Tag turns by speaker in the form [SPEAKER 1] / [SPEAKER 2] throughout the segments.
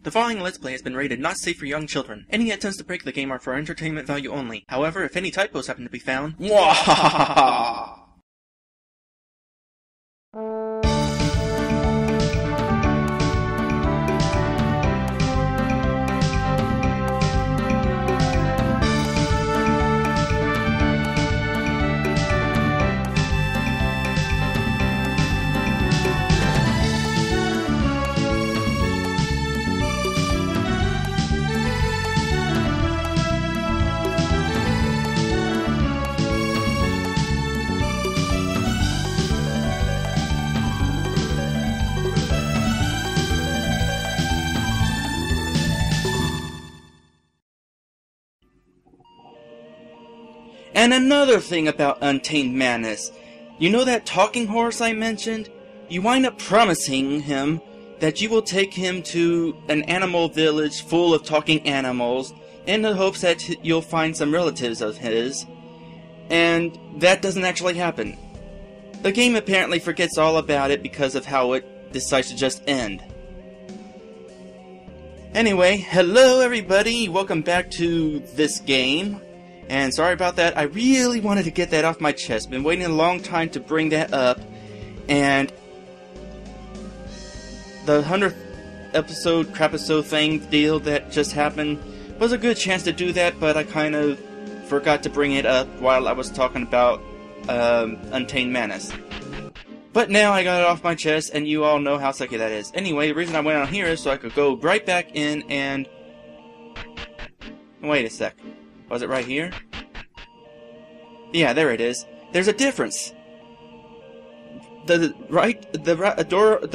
[SPEAKER 1] The following Let's Play has been rated not safe for young children. Any attempts to break the game are for entertainment value only. However, if any typos happen to be found, mwahaha! And another thing about Untamed Madness, you know that talking horse I mentioned? You wind up promising him that you will take him to an animal village full of talking animals in the hopes that you'll find some relatives of his, and that doesn't actually happen. The game apparently forgets all about it because of how it decides to just end. Anyway, hello everybody, welcome back to this game. And sorry about that, I really wanted to get that off my chest. Been waiting a long time to bring that up. And the 100th episode, crapisode thing deal that just happened was a good chance to do that, but I kind of forgot to bring it up while I was talking about Untamed Madness. But now I got it off my chest, and you all know how sucky that is. Anyway, the reason I went on here is so I could go right back in and... Wait a sec. Was it right here? Yeah, there it is. There's a difference. The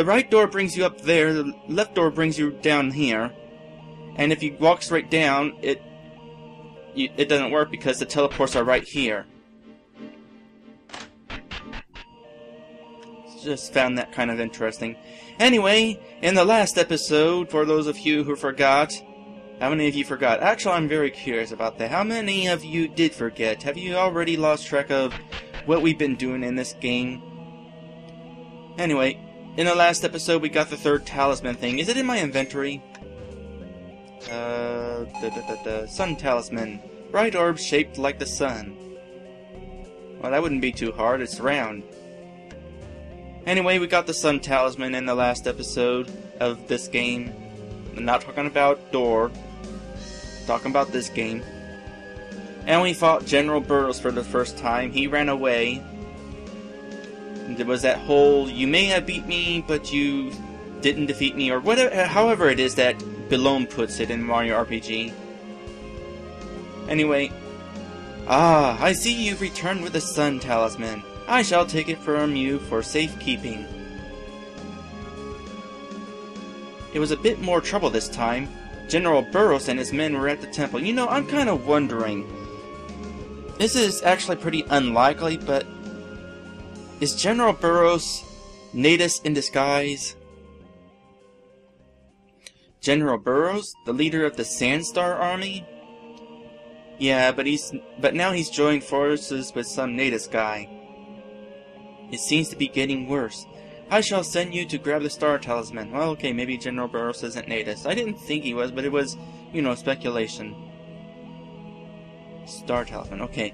[SPEAKER 1] right door brings you up there. The left door brings you down here. And if you walk straight down, it doesn't work because the teleports are right here. Just found that kind of interesting. Anyway, in the last episode, for those of you who forgot. How many of you forgot? Actually, I'm very curious about that. How many of you did forget? Have you already lost track of what we've been doing in this game? Anyway, in the last episode, we got the third talisman thing. Is it in my inventory? Sun talisman. Bright orb shaped like the sun. Well, that wouldn't be too hard. It's round. Anyway, we got the sun talisman in the last episode of this game. I'm not talking about door. Talking about this game. And we fought General Burroughs for the first time. He ran away. And there was that whole, you may have beat me, but you didn't defeat me, or whatever, however it is that Belome puts it in Mario RPG. Anyway. I see you've returned with the Sun Talisman. I shall take it from you for safekeeping. It was a bit more trouble this time. General Burroughs and his men were at the temple. You know, I'm kind of wondering. This is actually pretty unlikely, but is General Burroughs Natus in disguise? General Burroughs, the leader of the Sandstar Army? Yeah, but now he's joined forces with some Natus guy. It seems to be getting worse. I shall send you to grab the Star Talisman. Well, okay, maybe General Burroughs isn't Natus. I didn't think he was, but it was, you know, speculation. Star Talisman, okay.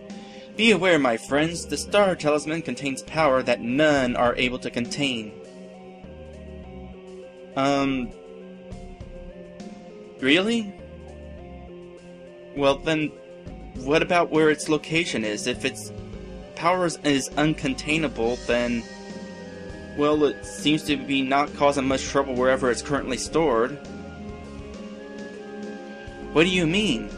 [SPEAKER 1] Be aware, my friends, the Star Talisman contains power that none are able to contain. Really? Well, then, what about where its location is? If its power is uncontainable, then... well, it seems to be not causing much trouble wherever it's currently stored. What do you mean?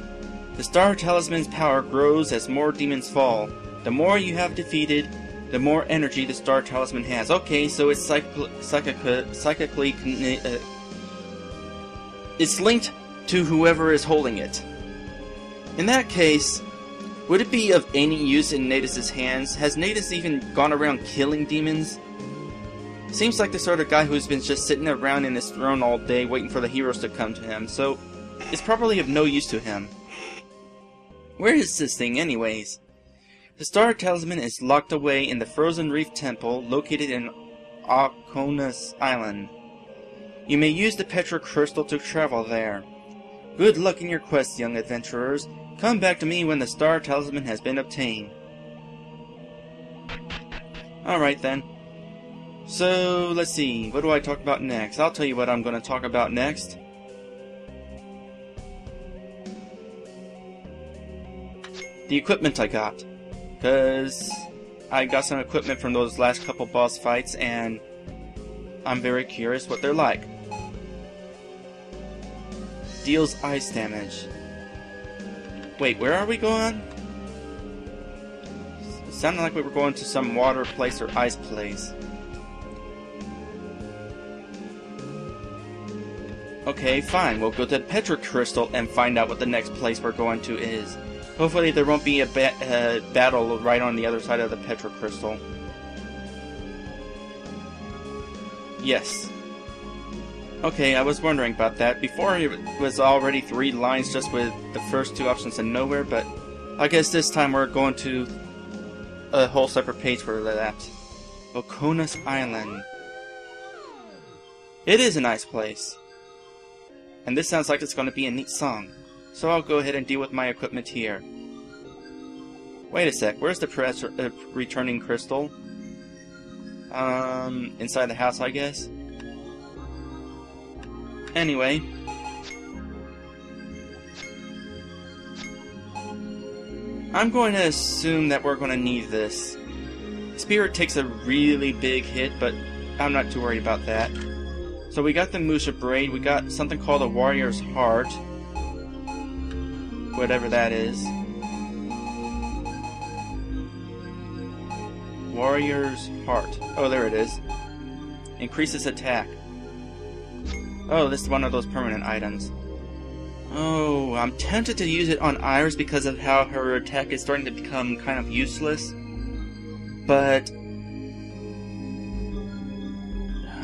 [SPEAKER 1] The Star Talisman's power grows as more demons fall. The more you have defeated, the more energy the Star Talisman has. Okay, so it's psychically... it's linked to whoever is holding it. In that case, would it be of any use in Natus's hands? Has Natus even gone around killing demons? Seems like the sort of guy who's been just sitting around in his throne all day waiting for the heroes to come to him, so it's probably of no use to him. Where is this thing anyways? The Star Talisman is locked away in the Frozen Reef Temple located in Aukonos Island. You may use the Petra Crystal to travel there. Good luck in your quest, young adventurers. Come back to me when the Star Talisman has been obtained. Alright then. So, let's see. What do I talk about next? I'll tell you what I'm going to talk about next. The equipment I got. Because I got some equipment from those last couple boss fights, and I'm very curious what they're like. Deals ice damage. Wait, where are we going? It sounded like we were going to some water place or ice place. Okay, fine. We'll go to Petra Crystal and find out what the next place we're going to is. Hopefully there won't be a battle right on the other side of the Petra Crystal. Yes. Okay, I was wondering about that. Before it was already 3 lines just with the first 2 options and nowhere, but I guess this time we're going to a whole separate page for that. Okonos Island. It is a nice place. And this sounds like it's going to be a neat song. So I'll go ahead and deal with my equipment here. Wait a sec, where's the returning crystal? Inside the house, I guess? Anyway. I'm going to assume that we're going to need this. Spirit takes a really big hit, but I'm not too worried about that. So we got the Musha Braid, we got something called a Warrior's Heart. Whatever that is. Warrior's Heart. Oh, there it is. Increases attack. Oh, this is one of those permanent items. Oh, I'm tempted to use it on Iris because of how her attack is starting to become kind of useless. But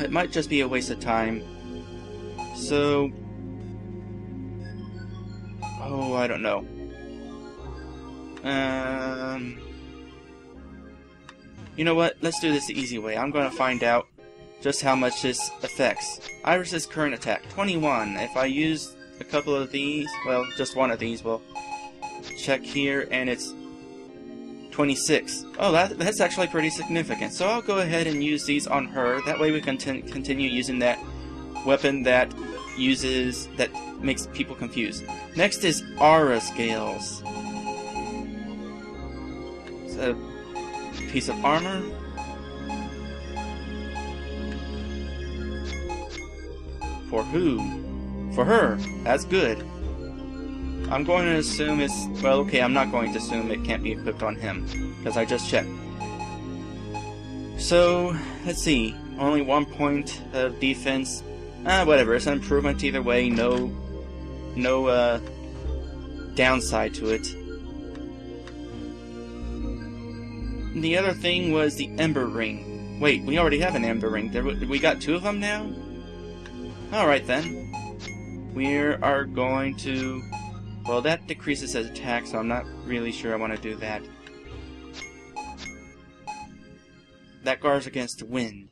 [SPEAKER 1] it might just be a waste of time. So... oh, I don't know. You know what? Let's do this the easy way. I'm going to find out just how much this affects. Iris's current attack, 21. If I use a couple of these, well, just one of these, we'll check here, and it's 26. Oh, that's actually pretty significant. So I'll go ahead and use these on her. That way we can continue using that weapon that makes people confused. Next is Aura Scales. It's a piece of armor. For who? For her. That's good. I'm going to assume it's... well, okay, I'm not going to assume it can't be equipped on him, because I just checked. So, let's see. Only 1 point of defense. Whatever, it's an improvement either way. No downside to it. The other thing was the Ember Ring. Wait, we already have an Ember Ring. We got 2 of them now? Alright then. We are going to... well, that decreases his attack, so I'm not really sure I want to do that. That guards against wind.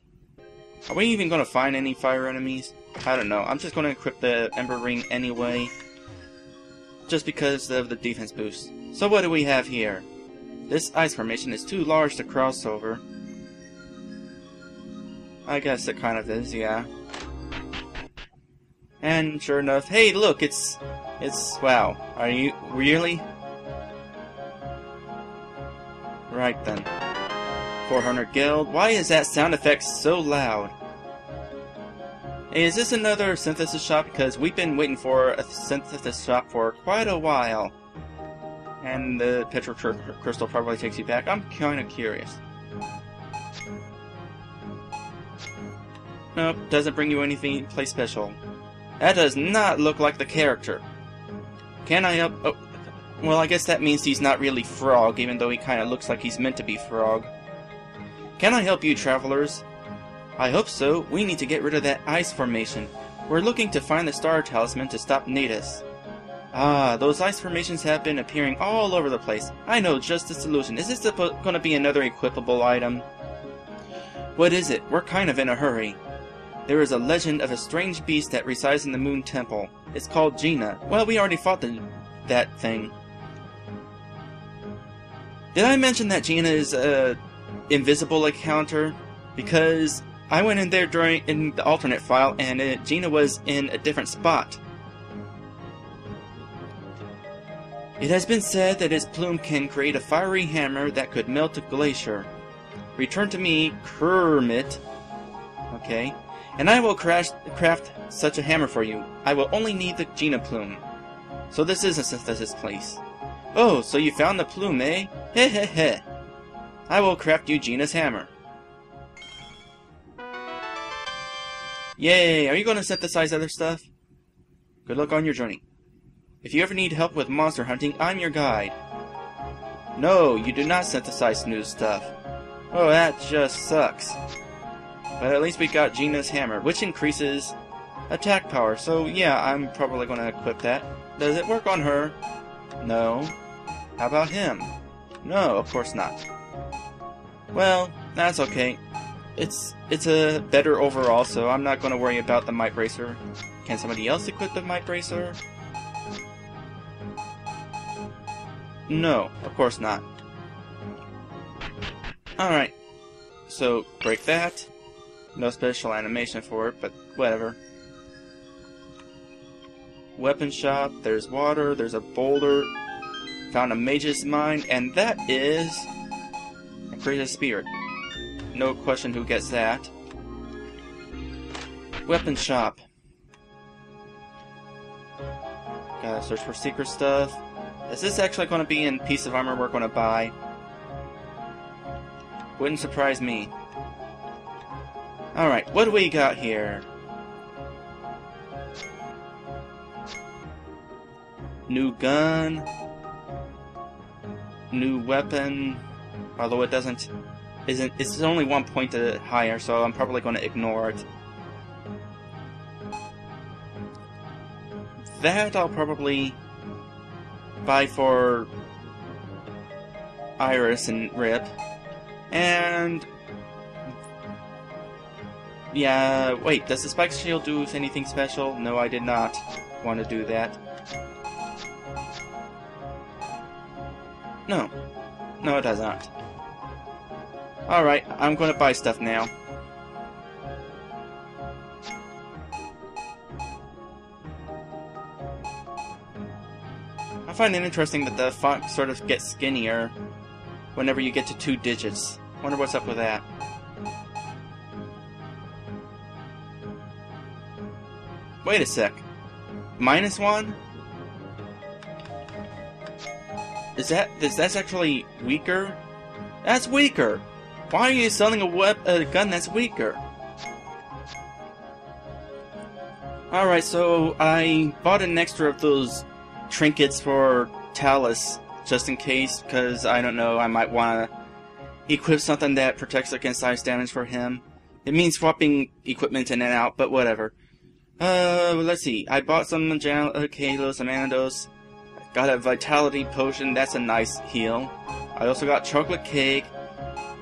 [SPEAKER 1] Are we even going to find any fire enemies? I don't know. I'm just going to equip the Ember Ring anyway. Just because of the defense boost. So what do we have here? This ice formation is too large to cross over. I guess it kind of is, yeah. And sure enough, hey, look, it's wow. Are you really? Right then. 400 gil. Why is that sound effect so loud? Hey, is this another synthesis shop? Because we've been waiting for a synthesis shop for quite a while. And the Petra Crystal probably takes you back. I'm kind of curious. Nope, doesn't bring you anything play special. That does not look like the character. Can I help? Oh, well, I guess that means he's not really Frog, even though he kind of looks like he's meant to be Frog. Can I help you, travelers? I hope so. We need to get rid of that ice formation. We're looking to find the Star Talisman to stop Natus. Ah, those ice formations have been appearing all over the place. I know just the solution. Is this going to be another equipable item? What is it? We're kind of in a hurry. There is a legend of a strange beast that resides in the Moon Temple. It's called Gina. Well, we already fought that thing. Did I mention that Gina is a invisible encounter? Because I went in there in the alternate file and Gina was in a different spot. It has been said that its plume can create a fiery hammer that could melt a glacier. Return to me, Kermit. Okay. And I will craft such a hammer for you. I will only need the Gina plume. So this is a synthesis place. Oh, so you found the plume, eh? Heh heh heh. I will craft you Gina's hammer. Yay! Are you going to synthesize other stuff? Good luck on your journey. If you ever need help with monster hunting, I'm your guide. No, you do not synthesize new stuff. Oh, that just sucks. But at least we got Gina's hammer, which increases attack power. So yeah, I'm probably going to equip that. Does it work on her? No. How about him? No, of course not. Well, that's okay. It's a better overall, so I'm not going to worry about the Might Bracer. Can somebody else equip the Might Bracer? No, of course not. Alright. So, break that. No special animation for it, but whatever. Weapon shop, there's water, there's a boulder. Found a mage's mine, and that is a creative spirit. No question who gets that. Weapon shop. Gotta search for secret stuff. Is this actually going to be in piece of armor we're going to buy? Wouldn't surprise me. Alright, what do we got here? New gun. New weapon. Although it it's only 1 point higher, so I'm probably going to ignore it. That I'll probably buy for Iris and Rip. And yeah, wait, does the spike shield do anything special? No, I did not want to do that. No. No, it does not. Alright, I'm going to buy stuff now. I find it interesting that the font sort of gets skinnier whenever you get to 2 digits. Wonder what's up with that. Wait a sec. -1? That's actually weaker? That's weaker! Why are you selling a gun that's weaker? Alright, so I bought an extra of those trinkets for Talus, just in case, because, I don't know, I might want to equip something that protects against ice damage for him. It means swapping equipment in and out, but whatever. Let's see. I bought some Kalos, some Antidotes. Got a Vitality Potion, that's a nice heal. I also got Chocolate Cake.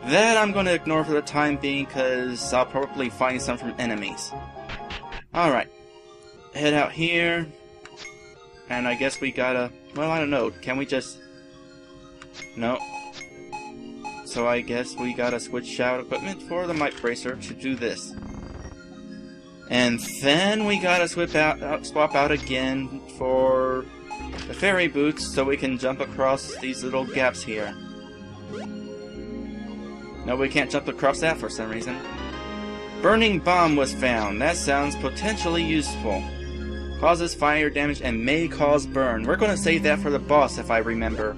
[SPEAKER 1] That I'm going to ignore for the time being, because I'll probably find some from enemies. Alright. Head out here. And I guess we gotta... Well, I don't know. Can we just... No. So I guess we gotta switch out equipment for the Might Bracer to do this. And then we gotta swap out again for the fairy boots so we can jump across these little gaps here. No, we can't jump across that for some reason. Burning bomb was found. That sounds potentially useful. Causes fire damage and may cause burn. We're gonna save that for the boss if I remember.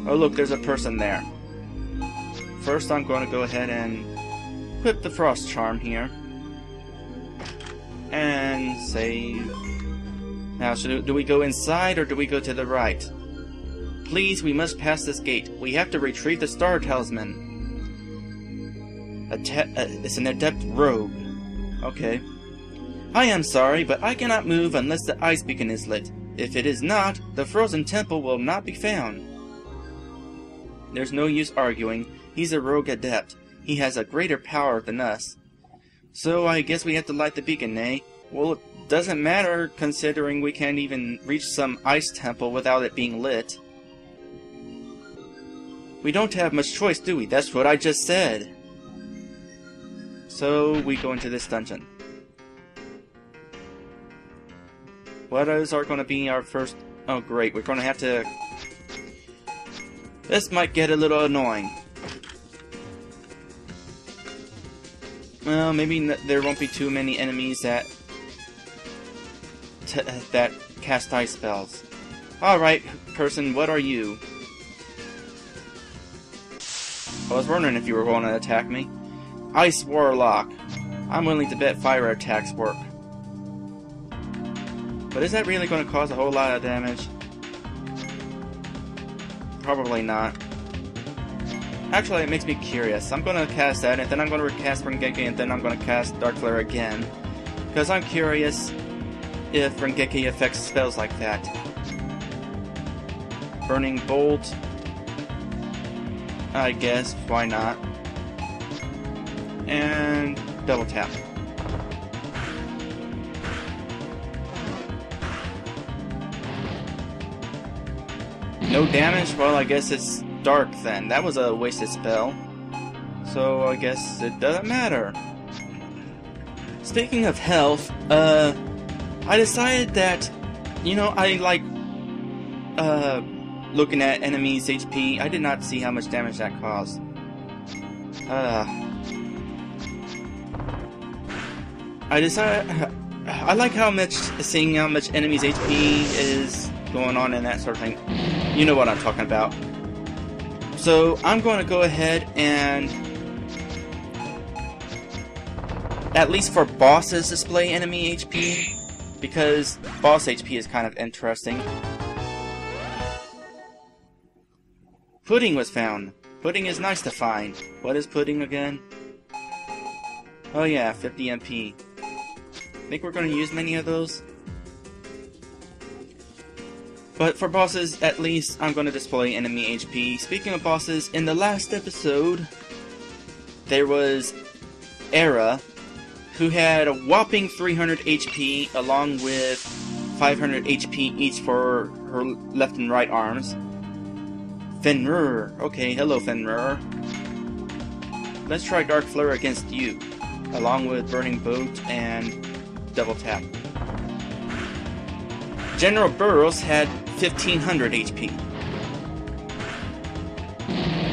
[SPEAKER 1] Oh look, there's a person there. First I'm going to go ahead and equip the frost charm here. And save. Now, do we go inside or do we go to the right? Please, we must pass this gate. We have to retrieve the Star Talisman. It's an adept rogue. Okay. I am sorry, but I cannot move unless the ice beacon is lit. If it is not, the frozen temple will not be found. There's no use arguing. He's a rogue adept. he has a greater power than us. So I guess we have to light the beacon, eh? Well, it doesn't matter considering we can't even reach some ice temple without it being lit. We don't have much choice, do we? That's what I just said. So we go into this dungeon. What is going to be our first... Oh great, we're going to have to... This might get a little annoying. Well, maybe there won't be too many enemies that cast ice spells. Alright, person, what are you? I was wondering if you were going to attack me. Ice Warlock. I'm willing to bet fire attacks work. But is that really going to cause a whole lot of damage? Probably not. Actually, it makes me curious. I'm going to cast that, and then I'm going to recast Rengeki, and then I'm going to cast Dark Flare again. Because I'm curious if Rengeki affects spells like that. Burning Bolt. I guess, why not? And double tap. No damage? Well, I guess it's dark then. That was a wasted spell. So I guess it doesn't matter. Speaking of health, I decided that, you know, I like looking at enemies' HP. I did not see how much damage that caused. I like seeing how much enemies' HP is going on and that sort of thing. You know what I'm talking about. So I'm going to go ahead and, at least for bosses, display enemy HP, because boss HP is kind of interesting. Pudding was found. Pudding is nice to find. What is pudding again? Oh yeah, 50 MP. Think we're going to use many of those? But for bosses, at least, I'm going to display enemy HP. Speaking of bosses, in the last episode, there was Era, who had a whopping 300 HP, along with 500 HP each for her left and right arms. Fenrir. Okay, hello Fenrir. Let's try Dark Flare against you, along with Burning Bolt and Double Tap. General Burrows had 1500 HP.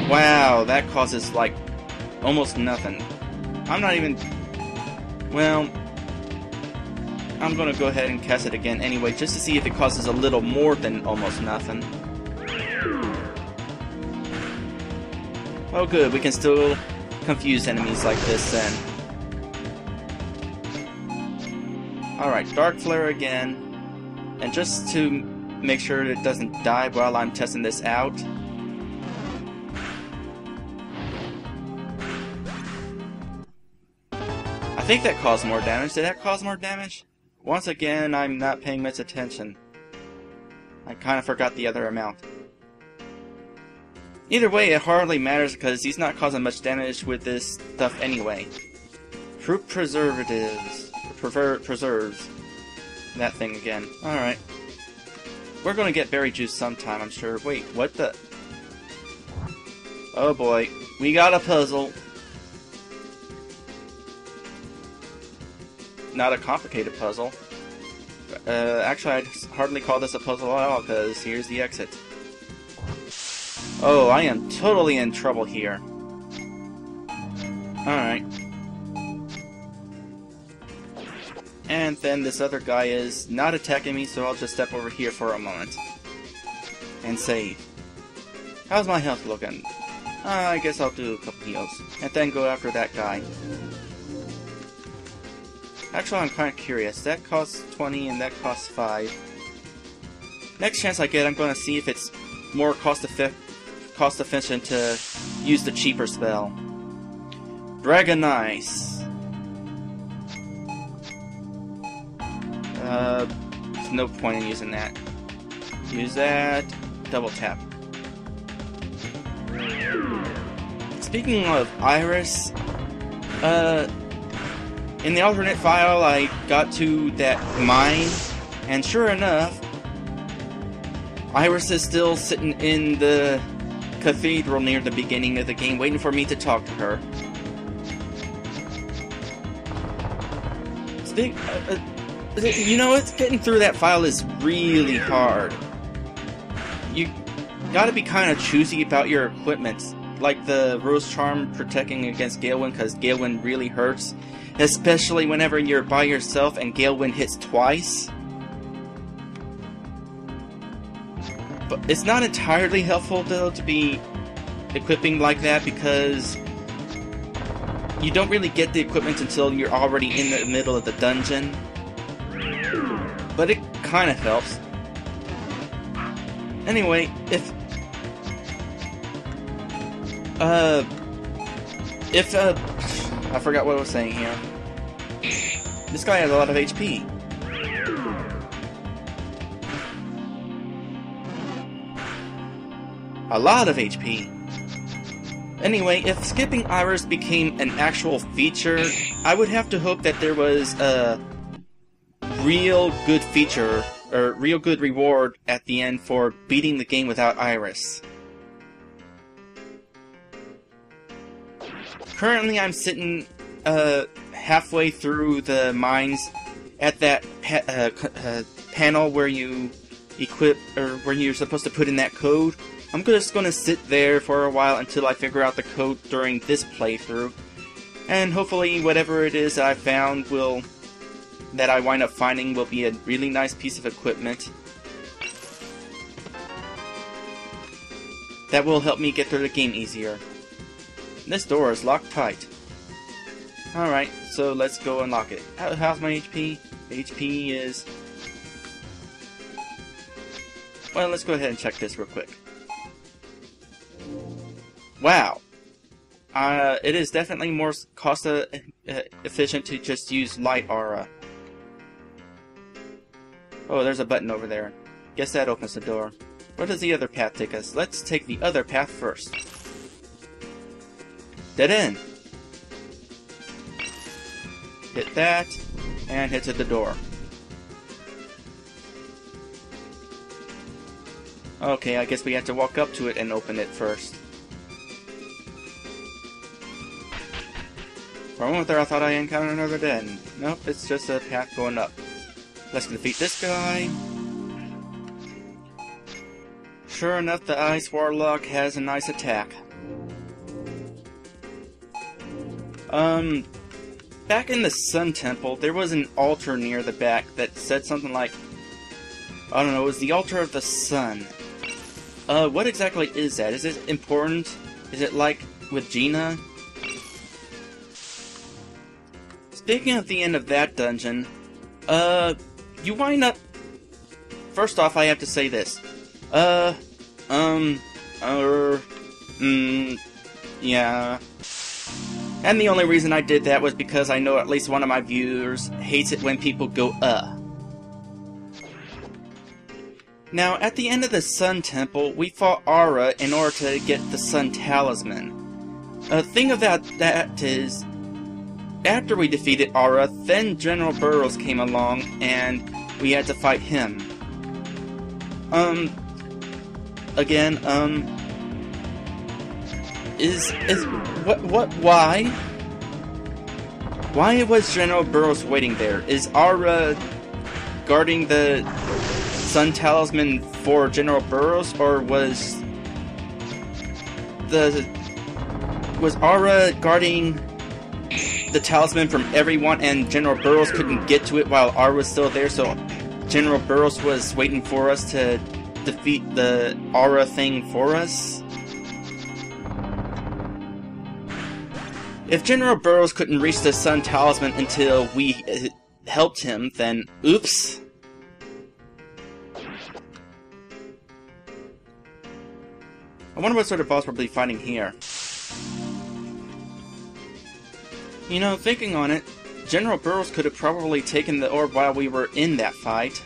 [SPEAKER 1] Wow, that causes like almost nothing. I'm not even... Well, I'm gonna go ahead and cast it again anyway, just to see if it causes a little more than almost nothing. Oh good, we can still confuse enemies like this then. Alright, Dark Flare again. And just to make sure it doesn't die while I'm testing this out, I think that caused more damage. Did that cause more damage? Once again, I'm not paying much attention. I kind of forgot the other amount. Either way, it hardly matters because he's not causing much damage with this stuff anyway. Fruit preservatives. Preserves. That thing again. Alright. We're gonna get berry juice sometime, I'm sure. Wait, what the... Oh boy. We got a puzzle. Not a complicated puzzle. Actually, I'd hardly call this a puzzle at all, because here's the exit. Oh, I am totally in trouble here. Alright. And then this other guy is not attacking me, so I'll just step over here for a moment. And save. How's my health looking? I guess I'll do a couple heals. And then go after that guy. Actually, I'm kind of curious. That costs 20 and that costs 5. Next chance I get, I'm going to see if it's more cost efficient to use the cheaper spell. Dragon Ice. There's no point in using that. Use that. Double tap. speaking of Iris, in the alternate file I got to that mine, and sure enough, Iris is still sitting in the cathedral near the beginning of the game, waiting for me to talk to her. You know, it's getting through that file is really hard. You gotta be kind of choosy about your equipment, like the Rose Charm protecting against Galewind, because Galewind really hurts, especially whenever you're by yourself and Galewind hits twice. But it's not entirely helpful though to be equipping like that, because you don't really get the equipment until you're already in the middle of the dungeon. But it kind of helps. Anyway, I forgot what I was saying here. This guy has a lot of HP. A lot of HP. Anyway, if skipping Iris became an actual feature, I would have to hope that there was a real good feature, or real good reward at the end for beating the game without Iris. Currently I'm sitting halfway through the mines at that panel where you equip, or where you're supposed to put in that code. I'm just gonna sit there for a while until I figure out the code during this playthrough, and hopefully whatever it is that I found that I wind up finding will be a really nice piece of equipment that will help me get through the game easier. This door is locked tight. Alright, so let's go unlock it. How's my HP? HP is... Well, let's go ahead and check this real quick. Wow! It is definitely more cost efficient to just use light aura. Oh, there's a button over there. Guess that opens the door. Where does the other path take us? Let's take the other path first. Dead end. Hit that, and hit to the door. Okay, I guess we have to walk up to it and open it first. For a moment there I thought I encountered another dead end. Nope, it's just a path going up. Let's defeat this guy. Sure enough, the Ice Warlock has a nice attack. Back in the Sun Temple, there was an altar near the back that said something like, I don't know, it was the Altar of the Sun. What exactly is that? Is it important? Is it like with Gina? Speaking of the end of that dungeon, you wind up... First off, I have to say this. Yeah. And the only reason I did that was because I know at least one of my viewers hates it when people go, Now, at the end of the Sun Temple, we fought Aura in order to get the Sun Talisman. The thing about that is, after we defeated Aura, then General Burrows came along, and we had to fight him. Why? Why was General Burrows waiting there? Is Aura guarding the Sun Talisman for General Burrows, or was Aura guarding the talisman from everyone and General Burrows couldn't get to it while Aura was still there, so General Burrows was waiting for us to defeat the Aura thing for us? If General Burrows couldn't reach the Sun Talisman until we helped him, then oops. I wonder what sort of boss we'll be fighting here. You know, thinking on it, General Burrows could have probably taken the orb while we were in that fight.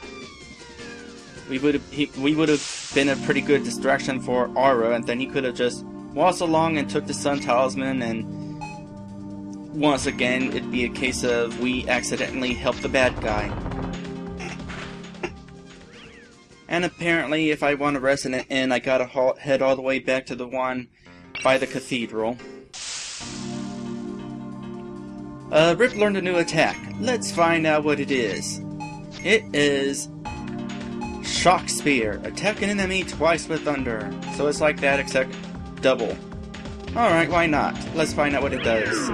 [SPEAKER 1] We would have been a pretty good distraction for Aura, and then he could have just waltz along and took the Sun Talisman, and once again it'd be a case of we accidentally helped the bad guy. And apparently if I want to rest in an inn, I gotta head all the way back to the one by the cathedral. Rip learned a new attack. Let's find out what it is. It is Shock Spear. Attack an enemy twice with thunder. So it's like that except double. Alright, why not? Let's find out what it does.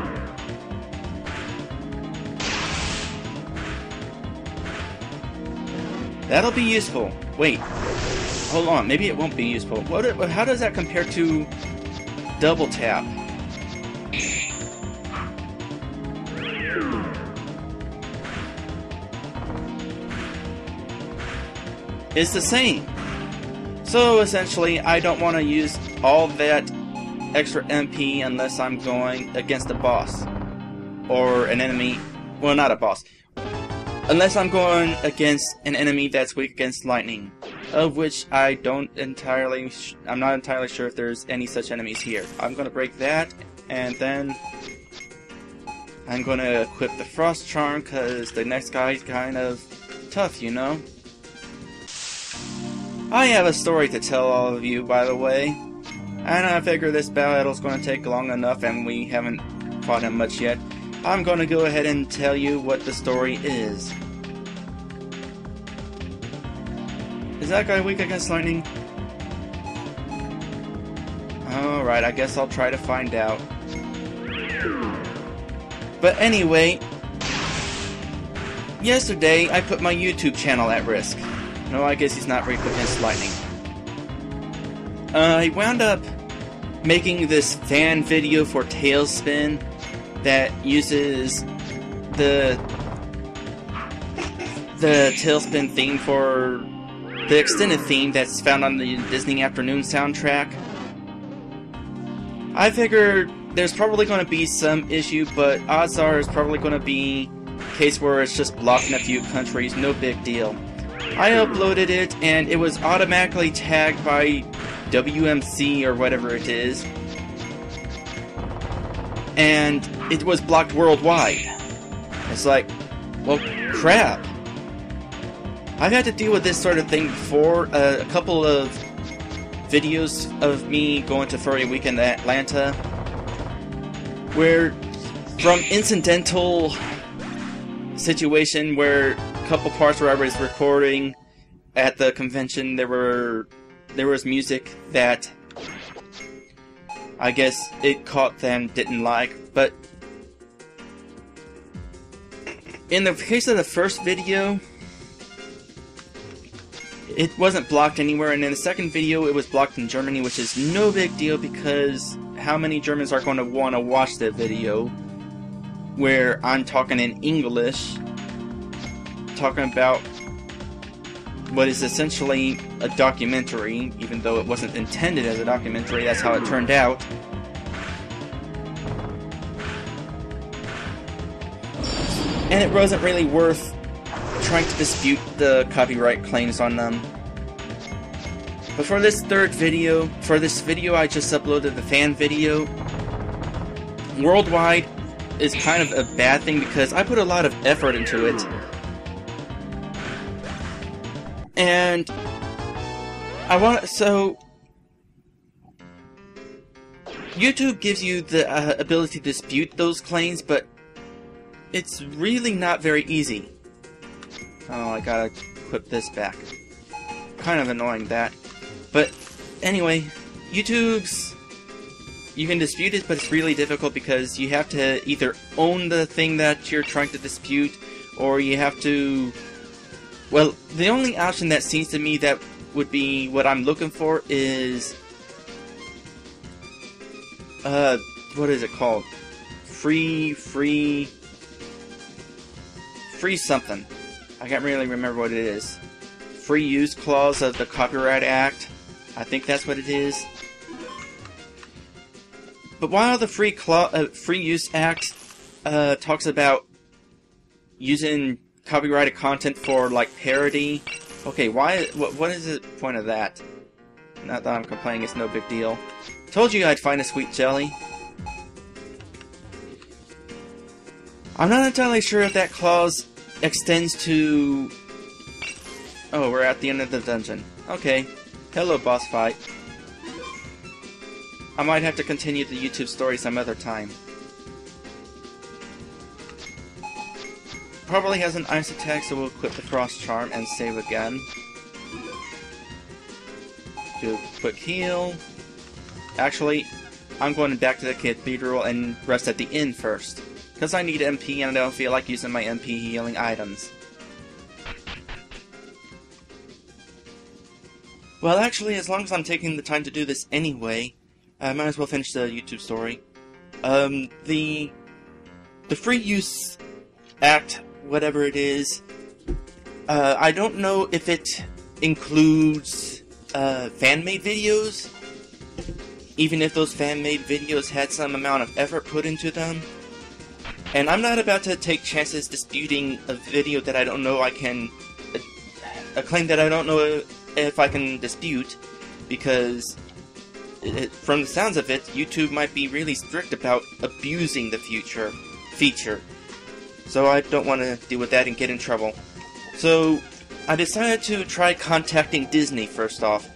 [SPEAKER 1] That'll be useful. Wait. Hold on, maybe it won't be useful. How does that compare to double tap? It's the same. So essentially, I don't want to use all that extra MP unless I'm going against a boss. Or an enemy. Well, not a boss. Unless I'm going against an enemy that's weak against lightning. Of which I'm not entirely sure if there's any such enemies here. I'm going to break that, and then I'm going to equip the Frost Charm, because the next guy's kind of tough, you know? I have a story to tell all of you, by the way. And I figure this battle's going to take long enough, and we haven't fought him much yet. I'm going to go ahead and tell you what the story is. Is that guy weak against lightning? Alright, I guess I'll try to find out. But anyway, yesterday I put my YouTube channel at risk. No, I guess he's not weak against lightning. I wound up making this fan video for Tailspin that uses the Tailspin theme for the extended theme that's found on the Disney Afternoon soundtrack. I figured there's probably going to be some issue, but odds are it's probably going to be a case where it's just blocked in a few countries, no big deal. I uploaded it, and it was automatically tagged by WMC or whatever it is, and it was blocked worldwide. It's like, well, crap. I've had to deal with this sort of thing before. A couple of videos of me going to Furry Week in Atlanta, where from incidental situation where a couple parts where I was recording at the convention, there was music that I guess it caught them didn't like, but in the case of the first video, it wasn't blocked anywhere, and in the second video it was blocked in Germany, which is no big deal because how many Germans are going to want to watch the video where I'm talking in English, talking about what is essentially a documentary, even though it wasn't intended as a documentary, that's how it turned out. And it wasn't really worth trying to dispute the copyright claims on them. But for this video I just uploaded the fan video. Worldwide is kind of a bad thing because I put a lot of effort into it. And YouTube gives you the ability to dispute those claims, but it's really not very easy. Oh, I gotta equip this back. Kind of annoying that. But anyway, you can dispute it, but it's really difficult because you have to either own the thing that you're trying to dispute, or you have to... Well, the only option that seems to me that would be what I'm looking for is... what is it called? Free something. I can't really remember what it is. Free use clause of the Copyright Act. I think that's what it is. But while the Free Use Act talks about using copyrighted content for like parody, okay, what is the point of that? Not that I'm complaining, it's no big deal. Told you I'd find a sweet jelly. I'm not entirely sure if that clause extends to... Oh, we're at the end of the dungeon. Okay. Hello, boss fight. I might have to continue the YouTube story some other time. Probably has an ice attack, so we'll equip the frost charm and save again. Do a quick heal. Actually, I'm going back to the cathedral and rest at the inn first. Because I need MP and I don't feel like using my MP healing items. Well, actually, as long as I'm taking the time to do this anyway, I might as well finish the YouTube story. The free use act, whatever it is, I don't know if it includes fan-made videos, even if those fan-made videos had some amount of effort put into them. And I'm not about to take chances disputing a video that I don't know I can... a claim that I don't know if I can dispute, because from the sounds of it, YouTube might be really strict about abusing the feature. So I don't want to deal with that and get in trouble. So I decided to try contacting Disney first off.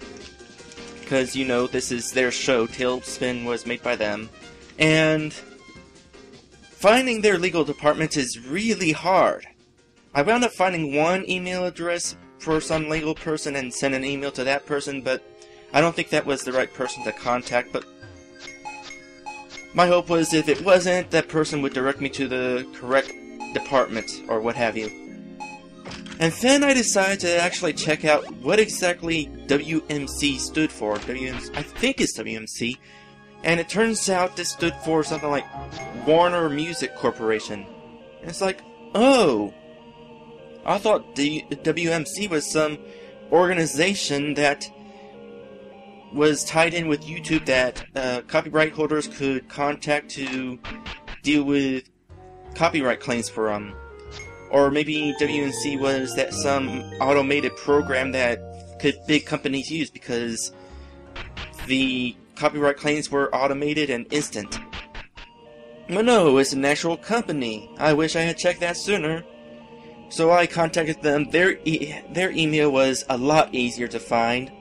[SPEAKER 1] Because, you know, this is their show, Tailspin was made by them. And finding their legal department is really hard. I wound up finding one email address for some legal person and sent an email to that person, but I don't think that was the right person to contact. But my hope was if it wasn't, that person would direct me to the correct department, or what have you. And then I decided to actually check out what exactly WMC stood for. I think it's WMC. And it turns out this stood for something like Warner Music Corporation. And it's like, oh! I thought the WMC was some organization that was tied in with YouTube that copyright holders could contact to deal with copyright claims for them. Or maybe WMC was that some automated program that big companies use because the copyright claims were automated and instant. But no, it's an actual company. I wish I had checked that sooner. So I contacted them. Their email was a lot easier to find.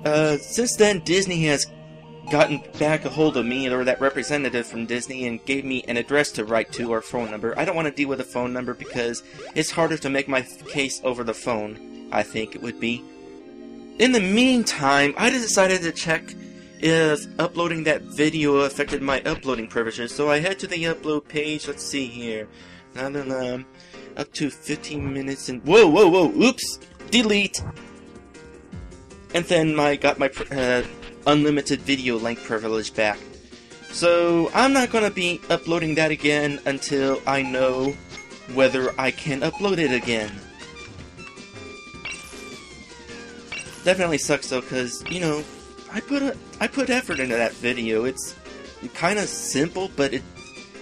[SPEAKER 1] Since then, Disney has gotten back a hold of me, or that representative from Disney, and gave me an address to write to, or phone number. I don't want to deal with a phone number because it's harder to make my case over the phone, I think it would be. In the meantime, I decided to check if uploading that video affected my uploading privileges, so I head to the upload page. Let's see here. Up to 15 minutes and... Whoa! Oops! Delete! And then I got my unlimited video length privilege back. So I'm not going to be uploading that again until I know whether I can upload it again. Definitely sucks though, because, you know, I put effort into that video. It's kind of simple, but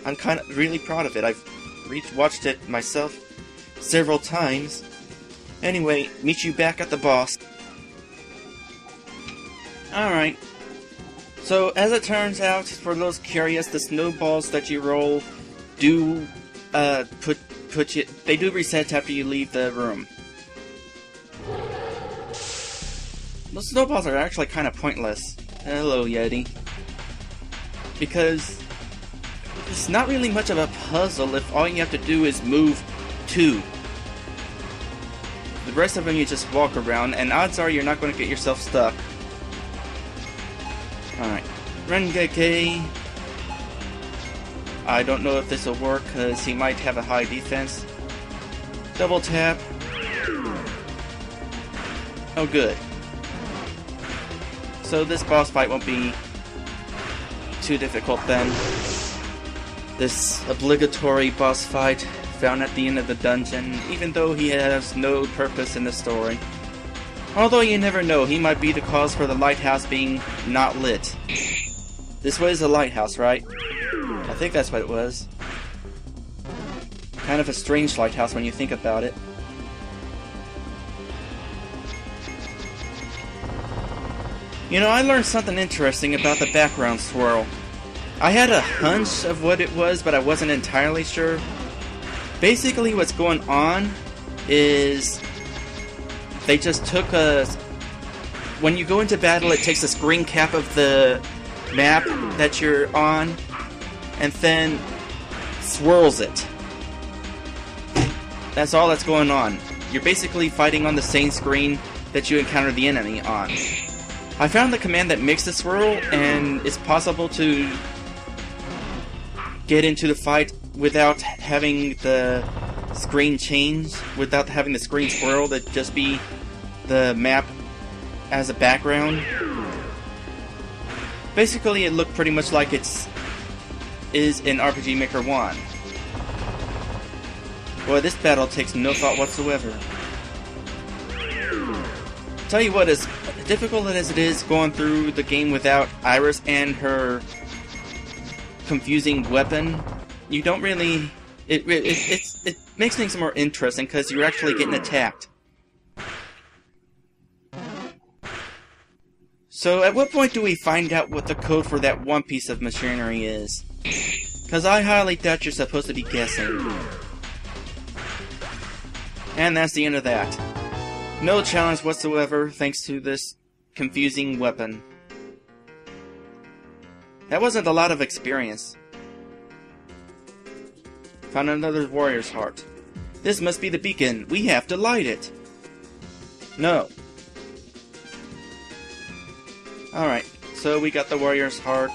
[SPEAKER 1] I'm kind of really proud of it. I've watched it myself several times. Anyway, meet you back at the boss. Alright. So, as it turns out, for those curious, the snowballs that you roll do they do reset after you leave the room. Those snowballs are actually kind of pointless. Hello, Yeti. Because it's not really much of a puzzle if all you have to do is move 2. The rest of them you just walk around, and odds are you're not going to get yourself stuck. Alright. Rengeki. I don't know if this will work, because he might have a high defense. Double tap. Oh, good. So this boss fight won't be too difficult then. This obligatory boss fight found at the end of the dungeon, even though he has no purpose in the story. Although you never know, he might be the cause for the lighthouse being not lit. This was a lighthouse, right? I think that's what it was. Kind of a strange lighthouse when you think about it. You know, I learned something interesting about the background swirl. I had a hunch of what it was, but I wasn't entirely sure. Basically, what's going on is they just took a... When you go into battle, it takes a screen cap of the map that you're on, and then swirls it. That's all that's going on. You're basically fighting on the same screen that you encounter the enemy on. I found the command that makes the swirl, and it's possible to get into the fight without having the screen change, without having the screen swirl, that just be the map as a background. Basically, it looked pretty much like is in RPG Maker 1. Boy, this battle takes no thought whatsoever. Tell you what, as difficult as it is going through the game without Iris and her confusing weapon, you don't really... It makes things more interesting because you're actually getting attacked. So at what point do we find out what the code for that one piece of machinery is? Because I highly doubt you're supposed to be guessing. And that's the end of that. No challenge whatsoever thanks to this confusing weapon. That wasn't a lot of experience. Found another warrior's heart. This must be the beacon. We have to light it. No. Alright, so we got the warrior's heart.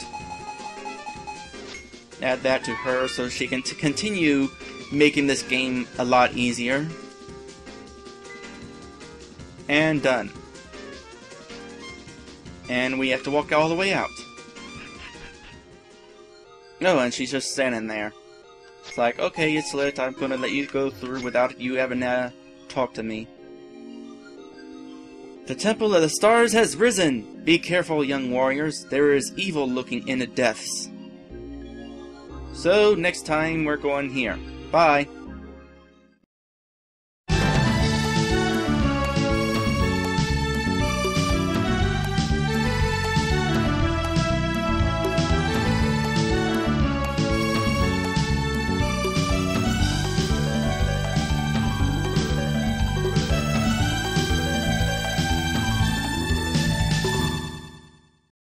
[SPEAKER 1] Add that to her so she can continue making this game a lot easier. And done. And we have to walk all the way out. No, and she's just standing there. It's like, okay, it's lit, I'm gonna let you go through without you having to talk to me. The Temple of the Stars has risen! Be careful, young warriors, there is evil looking in the depths. So, next time we're going here. Bye!